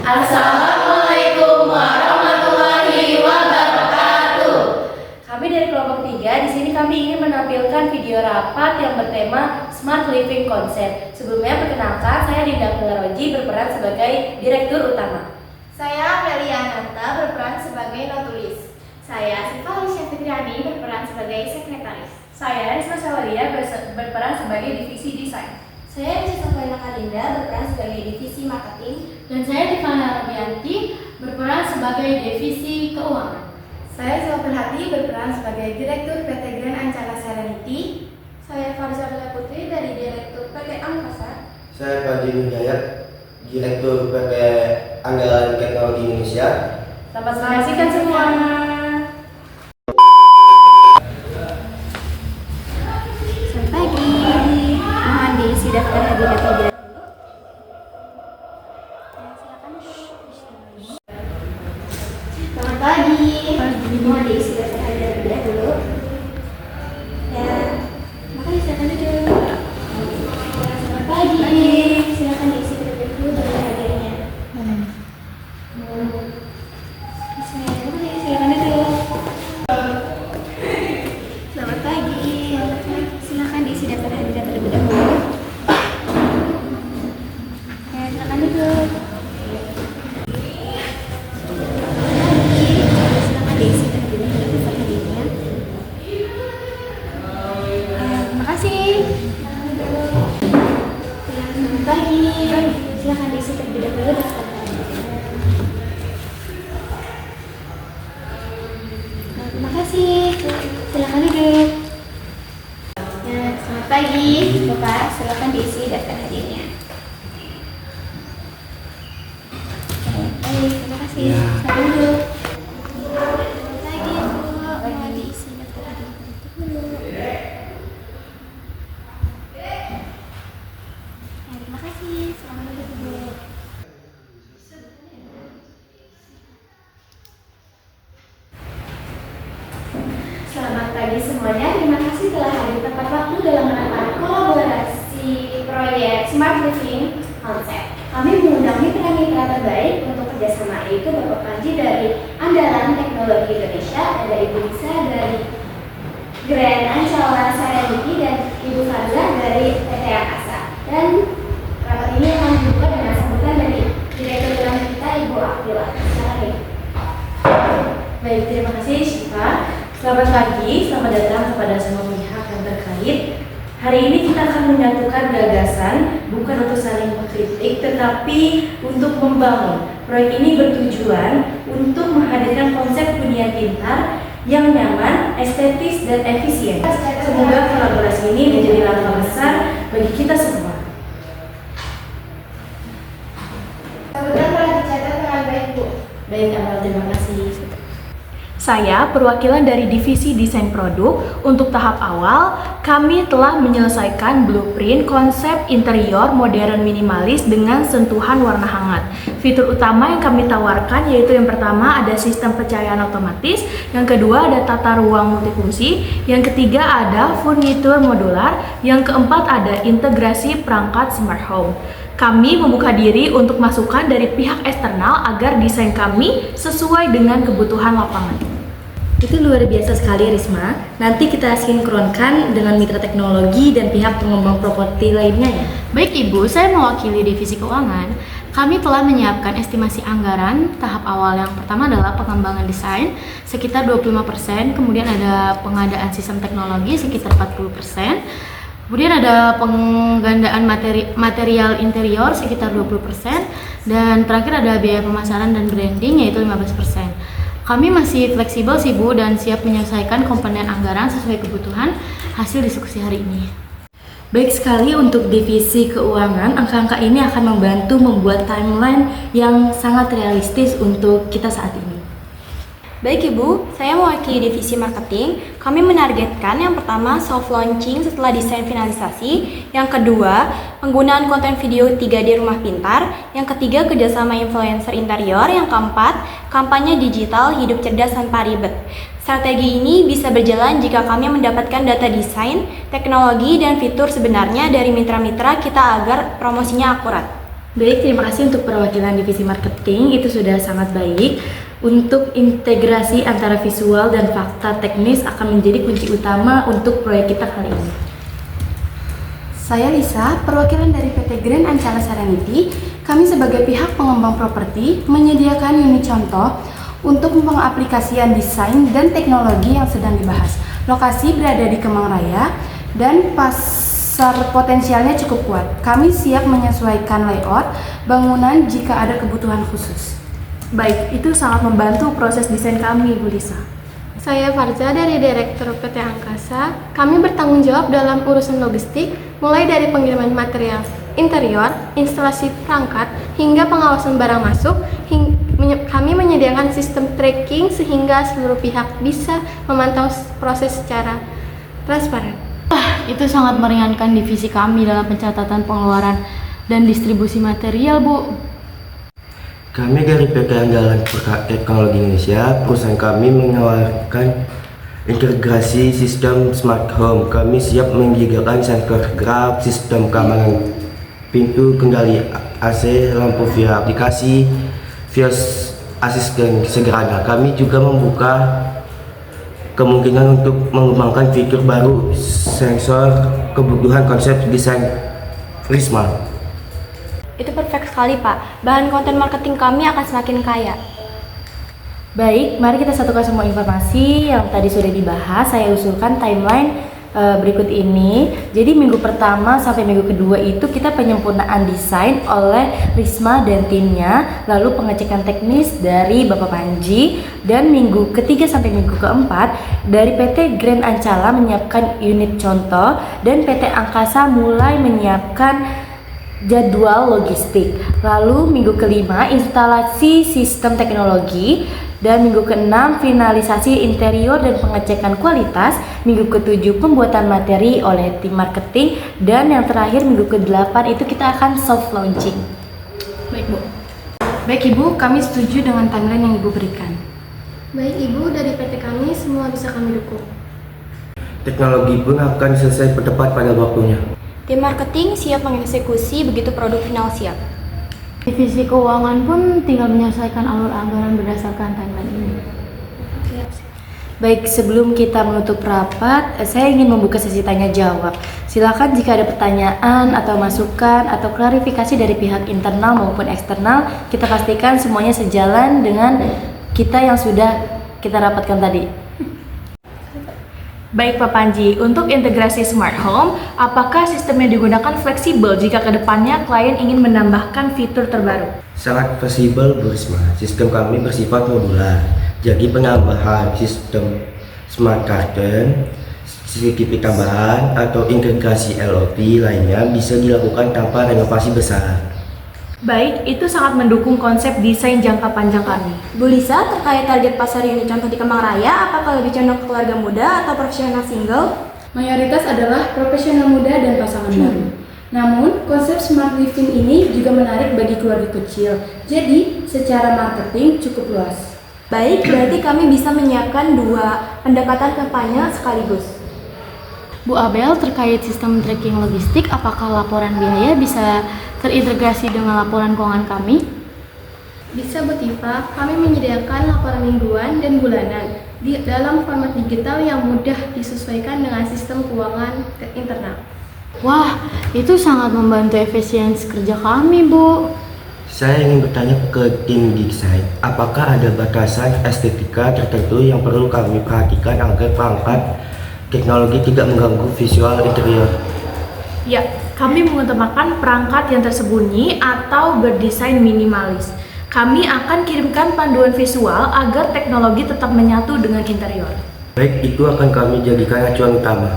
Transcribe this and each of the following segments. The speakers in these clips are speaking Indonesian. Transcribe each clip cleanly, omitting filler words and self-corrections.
Assalamualaikum warahmatullahi wabarakatuh. Kami dari kelompok 3, di sini kami ingin menampilkan video rapat yang bertema Smart Living Concept. Sebelumnya perkenalkan, saya Dinda Pularoji berperan sebagai Direktur Utama. Saya Amelia Ananta berperan sebagai notulis. Saya Siva Alicia Fitriani berperan sebagai sekretaris. Saya Risma Sawaria berperan sebagai Divisi Desain. Saya Rizka Kalinda berperan sebagai Divisi Marketing. Dan saya Divana Rabianti berperan sebagai Divisi Keuangan. Saya Silva Perhati berperan sebagai Direktur PT Grand Ancala Serenity. Saya Farza Bella Putri dari Direktur PT Angkasa. Saya Panji Hidayat, Direktur PT Anggaran Teknologi Indonesia. Selamat menyaksikan semua. Selamat pagi. Mohon diisi daftar hadir dan tidak. Selamat pagi. Mohon diisi daftar hadir dan tidak dulu. Ya, makanya silakan duduk. Selamat pagi. Silakan diisi terlebih dulu daftar hadirnya. Silakan duduk. Selamat pagi. Silakan diisi daftar hadir terlebih dahulu. Ya, silakan duduk. Silakan diisi terlebih dahulu daftar hadirnya. Terima kasih. Selamat pagi. Silakan diisi terlebih dahulu daftar hadirnya. Terima kasih. Silakan duduk. Ya, selamat pagi, Bapak. Silakan diisi daftar hadirnya. Baik, terima kasih. Silakan duduk. Selamat pagi, Bu. Mohon diisi daftar hadirnya dulu. Ya, terima kasih. Silakan duduk, Bu. Selamat pagi semuanya, terima kasih telah hadir tepat waktu dalam rapat kolaborasi proyek Smart Living Concept. Kami mengundang mitra-mitra terbaik untuk kerjasama, yaitu Bapak Panji dari Andalan Teknologi Indonesia, ada Ibu Lisa dari Grand Ancala Serenity, dan Ibu Farza dari PT Angkasa. Dan rapat ini akan dibuka dengan sambutan dari Direktur Utama kita, Ibu Akila. Silakan, Ibu. Baik, terima kasih Syifa. Selamat pagi, selamat datang kepada semua pihak yang terkait. Hari ini kita akan menyatukan gagasan, bukan untuk saling mengkritik, tetapi untuk membangun. Proyek ini bertujuan untuk menghadirkan konsep hunian pintar yang nyaman, estetis, dan efisien. Semoga kolaborasi ini menjadi langkah besar bagi kita semua. Sambutan telah dicatat dengan baik, Bu. Baik, Amal, terima kasih. Saya, perwakilan dari Divisi Desain Produk. Untuk tahap awal, kami telah menyelesaikan blueprint konsep interior modern minimalis dengan sentuhan warna hangat. Fitur utama yang kami tawarkan yaitu yang pertama ada sistem pencahayaan otomatis, yang kedua ada tata ruang multifungsi, yang ketiga ada furnitur modular, yang keempat ada integrasi perangkat smart home. Kami membuka diri untuk masukan dari pihak eksternal agar desain kami sesuai dengan kebutuhan lapangan. Itu luar biasa sekali, Risma. Nanti kita sinkronkan dengan mitra teknologi dan pihak pengembang properti lainnya ya. Baik Ibu, saya mewakili Divisi Keuangan. Kami telah menyiapkan estimasi anggaran. Tahap awal yang pertama adalah pengembangan desain sekitar 25%, kemudian ada pengadaan sistem teknologi sekitar 40%. Kemudian ada penggandaan material interior sekitar 20%, dan terakhir ada biaya pemasaran dan branding yaitu 15%. Kami masih fleksibel sih Bu, dan siap menyelesaikan komponen anggaran sesuai kebutuhan hasil diskusi hari ini. Baik sekali, untuk divisi keuangan, angka-angka ini akan membantu membuat timeline yang sangat realistis untuk kita saat ini. Baik Ibu, saya mewakili Divisi Marketing. Kami menargetkan yang pertama soft launching setelah desain finalisasi, yang kedua penggunaan konten video 3D rumah pintar, yang ketiga kerjasama influencer interior, yang keempat kampanye digital hidup cerdas tanpa ribet. Strategi ini bisa berjalan jika kami mendapatkan data desain, teknologi, dan fitur sebenarnya dari mitra-mitra kita agar promosinya akurat. Baik, terima kasih untuk perwakilan divisi marketing, itu sudah sangat baik. Untuk integrasi antara visual dan fakta teknis akan menjadi kunci utama untuk proyek kita kali ini. Saya Lisa, perwakilan dari PT Grand Ancala Serenity. Kami sebagai pihak pengembang properti menyediakan unit contoh untuk pengaplikasian desain dan teknologi yang sedang dibahas. Lokasi berada di Kemang Raya dan pasar potensialnya cukup kuat. Kami siap menyesuaikan layout bangunan jika ada kebutuhan khusus. Baik, itu sangat membantu proses desain kami, Bu Lisa. Saya Farza dari Direktur PT Angkasa. Kami bertanggung jawab dalam urusan logistik, mulai dari pengiriman material interior, instalasi perangkat, hingga pengawasan barang masuk. Kami menyediakan sistem tracking sehingga seluruh pihak bisa memantau proses secara transparan. Itu sangat meringankan divisi kami dalam pencatatan pengeluaran dan distribusi material, Bu. Kami dari PT Andalan Teknologi Indonesia, perusahaan kami menawarkan integrasi sistem smart home. Kami siap menyediakan sensor gerak, sistem keamanan pintu, kendali AC, lampu via aplikasi, voice assistant sederhana. Kami juga membuka kemungkinan untuk mengembangkan fitur baru sensor kebutuhan konsep desain Risma. Itu perfect sekali, Pak. Bahan konten marketing kami akan semakin kaya. Baik, mari kita satukan semua informasi yang tadi sudah dibahas. Saya usulkan timeline berikut ini. Jadi minggu pertama sampai minggu kedua itu kita penyempurnaan desain oleh Risma dan timnya, lalu pengecekan teknis dari Bapak Panji, dan minggu ketiga sampai minggu keempat dari PT Grand Ancala menyiapkan unit contoh, dan PT Angkasa mulai menyiapkan jadwal logistik. Lalu minggu kelima instalasi sistem teknologi, dan minggu keenam finalisasi interior dan pengecekan kualitas. Minggu ketujuh pembuatan materi oleh tim marketing, dan yang terakhir minggu ke-8 itu kita akan soft launching. Baik, Bu. Baik, Ibu, kami setuju dengan timeline yang Ibu berikan. Baik Ibu, dari PT kami semua bisa kami dukung. Teknologi pun akan selesai tepat pada waktunya. Tim marketing siap mengeksekusi begitu produk final siap. Divisi keuangan pun tinggal menyelesaikan alur anggaran berdasarkan timeline ini. Baik, sebelum kita menutup rapat, saya ingin membuka sesi tanya jawab. Silakan jika ada pertanyaan atau masukan atau klarifikasi dari pihak internal maupun eksternal, kita pastikan semuanya sejalan dengan kita yang sudah kita rapatkan tadi. Baik, Pak Panji, untuk integrasi smart home, apakah sistem yang digunakan fleksibel jika kedepannya klien ingin menambahkan fitur terbaru? Sangat fleksibel, Bu Risma. Sistem kami bersifat modular. Jadi penambahan sistem smart curtain, CCTV tambahan, atau integrasi LOT lainnya bisa dilakukan tanpa renovasi besar. Baik, itu sangat mendukung konsep desain jangka panjang kami. Bu Lisa, terkait target pasar unit contoh di Kemang Raya, apakah lebih condong ke keluarga muda atau profesional single? Mayoritas adalah profesional muda dan pasangan baru. Namun, konsep smart living ini juga menarik bagi keluarga kecil. Jadi, secara marketing cukup luas. Baik, berarti kami bisa menyiapkan 2 pendekatan kampanye sekaligus. Bu Abel, terkait sistem tracking logistik, apakah laporan biaya bisa terintegrasi dengan laporan keuangan kami? Bisa Bu Tifa, kami menyediakan laporan mingguan dan bulanan di dalam format digital yang mudah disesuaikan dengan sistem keuangan internal. Wah, itu sangat membantu efisiensi kerja kami, Bu. Saya ingin bertanya ke tim desain, apakah ada batasan estetika tertentu yang perlu kami perhatikan agar perangkat teknologi tidak mengganggu visual interior? Ya, kami mengutamakan perangkat yang tersembunyi atau berdesain minimalis. Kami akan kirimkan panduan visual agar teknologi tetap menyatu dengan interior. Baik, itu akan kami jadikan acuan utama.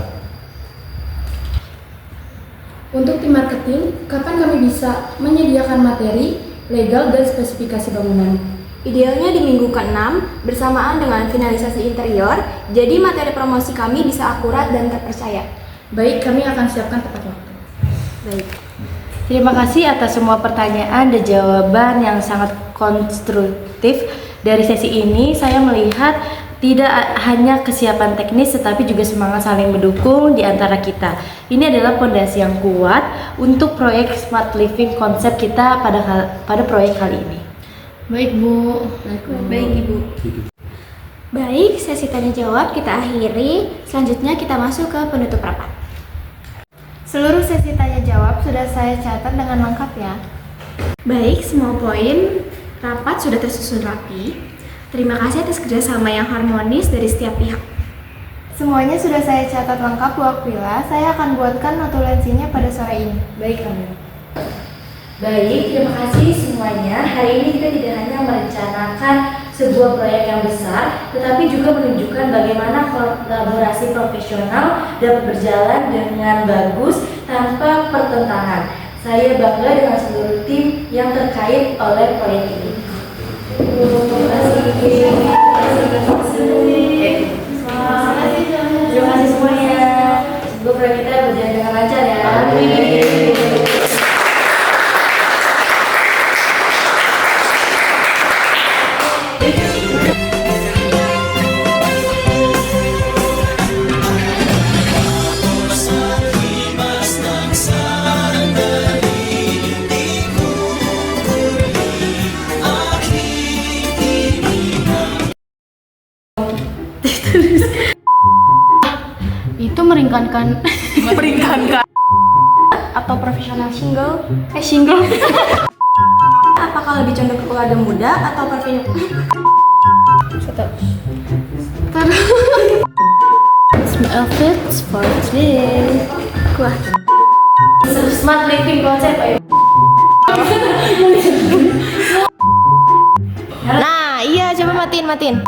Untuk tim marketing, kapan kami bisa menyediakan materi, legal, dan spesifikasi bangunan? Idealnya di minggu ke-6 bersamaan dengan finalisasi interior, jadi materi promosi kami bisa akurat dan terpercaya. Baik, kami akan siapkan tepat waktu. Baik. Terima kasih atas semua pertanyaan dan jawaban yang sangat konstruktif. Dari sesi ini saya melihat Tidak hanya kesiapan teknis tetapi juga semangat saling mendukung di antara kita. Ini adalah fondasi yang kuat untuk proyek Smart Living konsep kita pada proyek kali ini. Baik Bu. Baik Ibu. Baik, sesi tanya jawab kita akhiri. Selanjutnya kita masuk ke penutup rapat. Seluruh sesi tanya jawab sudah saya catat dengan lengkap ya. Baik, semua poin rapat sudah tersusun rapi. Terima kasih atas kerjasama yang harmonis dari setiap pihak. Semuanya sudah saya catat lengkap Bu Aquila. Saya akan buatkan notulensinya pada sore ini. Baik kami. Baik, terima kasih semuanya. Hari ini kita tidak hanya merencanakan sebuah proyek yang besar, tetapi juga menunjukkan bagaimana kolaborasi profesional dapat berjalan dengan bagus tanpa pertentangan. Saya bangga dengan seluruh tim yang terkait oleh proyek ini. Terima kasih semuanya. Semoga proyek kita berjalan dengan lancar ya. Itu meringankan Atau profesional single. Apakah lebih condong ke keluarga muda atau profesional? Smart outfits for today. Wah, Smart Living konsep ayo. Nah, iya, coba matiin.